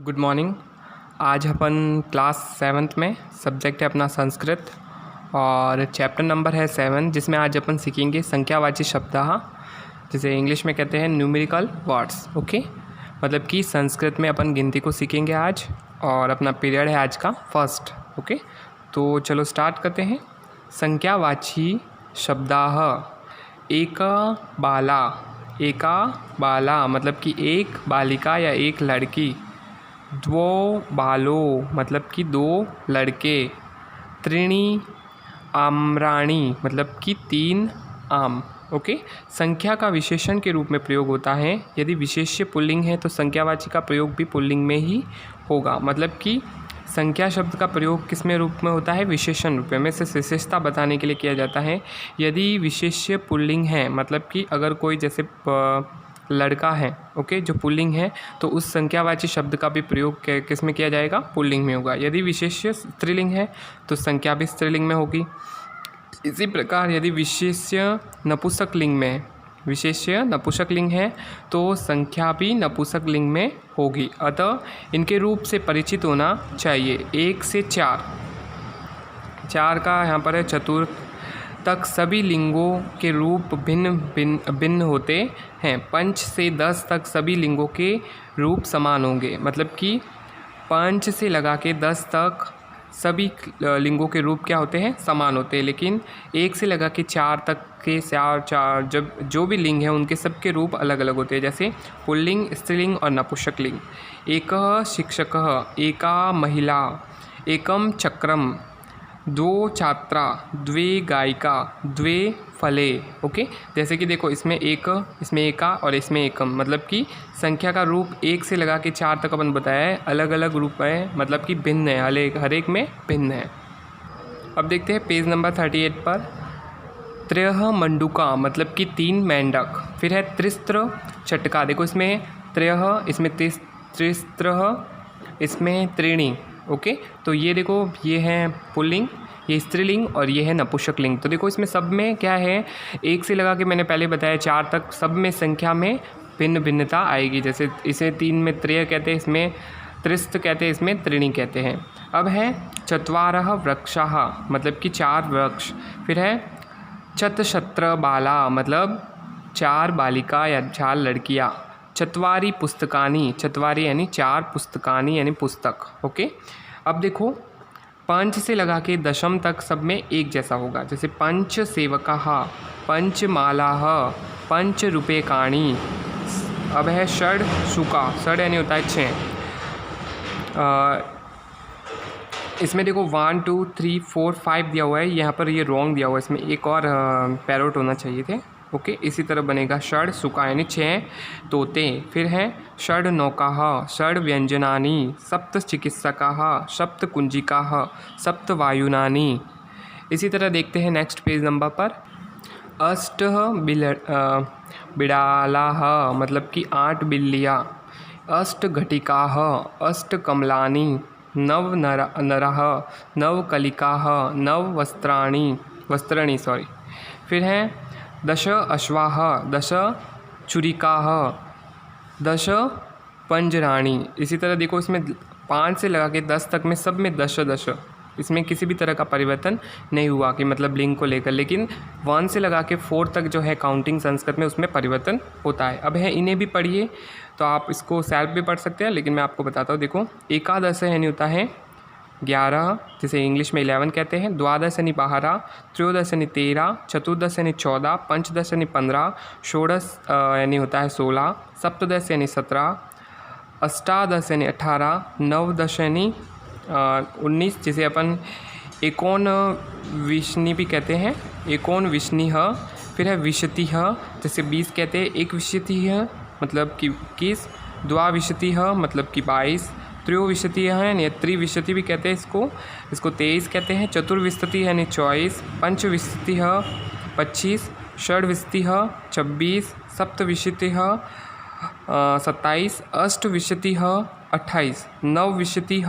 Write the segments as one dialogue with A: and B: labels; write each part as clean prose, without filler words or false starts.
A: Good morning. आज अपन class 7th में subject है अपना संस्कृत और चैप्टर नंबर है 7, जिसमें आज अपन सीखेंगे संख्यावाची शब्द, जिसे इंग्लिश में कहते हैं न्यूमेरिकल वर्ड्स। ओके, मतलब कि संस्कृत में अपन गिनती को सीखेंगे आज और अपना पीरियड है आज का फर्स्ट। ओके, तो चलो स्टार्ट करते हैं। संख्यावाची शब्दाः एका बाला मतलब कि एक बालिका या एक लड़की। द्वौ बालो मतलब कि दो लड़के। त्रीणी आम्राणी मतलब कि 3 आम। ओके, संख्या का विशेषण के रूप में प्रयोग होता है। यदि विशेष्य पुल्लिंग है तो संख्यावाची का प्रयोग भी पुल्लिंग में ही होगा। मतलब कि संख्या शब्द का प्रयोग किस में रूप में होता है? विशेषण रूप में। से विशेषता बताने के लिए किया जाता है। यदि विशेष्य पुल्लिंग है, मतलब कि अगर कोई जैसे लड़का है, ओके, जो पुल्लिंग है, तो उस संख्यावाची शब्द का भी प्रयोग किस में किया जाएगा? पुल्लिंग में होगा। यदि विशेष्य स्त्रीलिंग है तो संख्या भी स्त्रीलिंग में होगी। इसी प्रकार यदि विशेष्य नपुंसक लिंग में, विशेष्य नपुंसक लिंग है तो संख्या भी नपुंसक लिंग में होगी। अतः इनके रूप से परिचित होना चाहिए। 1 से 4 का यहाँ पर है चतुर्थ तक सभी लिंगों के रूप भिन्न होते हैं। 5 से 10 तक सभी लिंगों के रूप समान होंगे। मतलब कि 5 से लगा के 10 तक सभी लिंगों के रूप क्या होते हैं? समान होते हैं। लेकिन 1 से लगा के 4 तक के चार जब जो भी लिंग हैं उनके सबके रूप अलग अलग होते हैं। जैसे पुल्लिंग, स्त्रीलिंग और नपुंसक लिंग। एकः शिक्षकः, एका महिला, एकम चक्रम, 2 छात्रा, 2 गायिका, 2 फले। ओके, जैसे कि देखो इसमें एका और इसमें एकम, मतलब कि संख्या का रूप 1 से लगा के 4 तक अपन बताया है, अलग अलग रूप है, मतलब कि भिन्न है, हर एक में भिन्न है। अब देखते हैं पेज नंबर 38 पर। त्रयः मंडूका मतलब कि 3 मेंढक। फिर है त्रिस्त्र चटका। देखो इसमें त्रयः, इसमें त्रिस्त्रः, इसमें त्रीणी। ओके, तो ये देखो ये है पुल्लिंग, ये स्त्रीलिंग और ये है नपुंसक लिंग। तो देखो इसमें सब में क्या है? 1 से लगा के मैंने पहले बताया 4 तक सब में संख्या में भिन्न भिन्नता आएगी। जैसे इसे 3 में त्रय कहते हैं, इसमें त्रिस्त्र कहते हैं, इसमें त्रीणी कहते हैं। अब है चत्वारः वृक्षाः मतलब कि 4 वृक्ष। फिर है चतशत्र बाला मतलब 4 बालिका या 4 लड़कियाँ। चत्वारि पुस्तकानि, चत्वारि यानी 4 पुस्तकानि यानी पुस्तक। ओके, अब देखो 5 से लगा के दशम तक सब में एक जैसा होगा। जैसे पंच सेवकाः, पंचमालाः, 5 रूप्यकाणि। अब है षड शुका, षड यानी होता है 6। इसमें देखो 1 2 3 4 5 दिया हुआ है, यहाँ पर ये रॉन्ग दिया हुआ है, इसमें एक और पैरोट होना चाहिए थे। ओके, इसी तरह बनेगा षड सुका यानी 6 तोते। फिर है षड नौकाः, षड व्यंजनानि, सप्त चिकित्सकाः, सप्त कुंजिकाः, सप्त वायुनानि। इसी तरह देखते हैं नेक्स्ट पेज नंबर पर। अष्ट बिड़ालाः मतलब कि 8 बिल्लियाँ। अष्ट घटिकाः, अष्ट कमलानि, 9 नरः, 9 कलिकाः, 9 वस्त्राणि। फिर है 10 अश्वाः, 10 चुरिकाः, 10 पंजराणि। इसी तरह देखो इसमें 5 से लगा के 10 तक में सब में 10, इसमें किसी भी तरह का परिवर्तन नहीं हुआ कि मतलब लिंग को लेकर। लेकिन 1 से लगा के 4 तक जो है काउंटिंग संस्कृत में उसमें परिवर्तन होता है। अब है इन्हें भी पढ़िए, तो आप इसको सेल्फ भी पढ़ सकते हैं, लेकिन मैं आपको बताता हूँ। देखो एकादश यानी होता है 11, जिसे इंग्लिश में 11 कहते हैं। द्वादश यानी 12, त्रयोदश यानी 13, चतुर्दश यानी 14, पंचदश यानी 15, षोडश यानी होता है 16, सप्तदश यानी 17, अष्टादश यानी 18, नवदश यानी 19, जिसे अपन एकोन विष्णि भी कहते हैं, एकोन विष्णिः। फिर है विशतिः, जैसे 20 कहते हैं। एक विशतिः मतलब कि 21, द्वाविशतिः मतलब कि 22, त्रयोविशतिः यानी त्रिविशति भी कहते हैं इसको 23 कहते हैं। चतुर्विशतिः यानी 24, पंचविशतिः 25, षड्विशतिः 26, सप्तविशतिः 27, अष्टविशतिः 28, नवविशतिः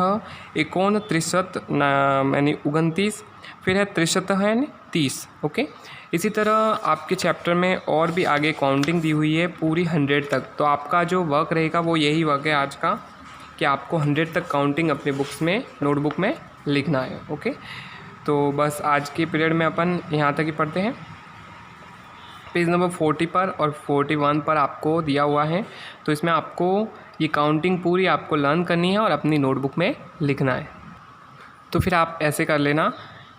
A: 29 यानी 29। फिर है त्रिशतः यानी 30। ओके, इसी तरह आपके चैप्टर में और भी आगे काउंटिंग दी हुई है पूरी 100 तक। तो आपका जो वर्क रहेगा वो यही वर्क है आज का, कि आपको 100 तक काउंटिंग अपने बुक्स में, नोटबुक में लिखना है। ओके, तो बस आज के पीरियड में अपन यहाँ तक ही पढ़ते हैं। पेज नंबर 40 पर और 41 पर आपको दिया हुआ है, तो इसमें आपको ये काउंटिंग पूरी आपको लर्न करनी है और अपनी नोटबुक में लिखना है। तो फिर आप ऐसे कर लेना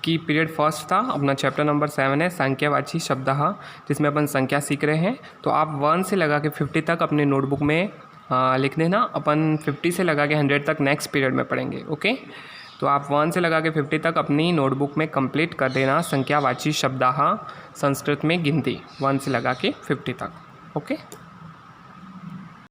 A: कि पीरियड फर्स्ट था, अपना चैप्टर नंबर 7 है संख्यावाची शब्दः, जिसमें अपन संख्या सीख रहे हैं। तो आप 1 से लगा के 50 तक अपने नोटबुक में लिख देना। अपन 50 से लगा के 100 तक नेक्स्ट पीरियड में पढ़ेंगे। ओके, तो आप 1 से लगा के 50 तक अपनी नोटबुक में कंप्लीट कर देना संख्यावाची शब्दः, संस्कृत में गिनती 1 से लगा के 50 तक। ओके।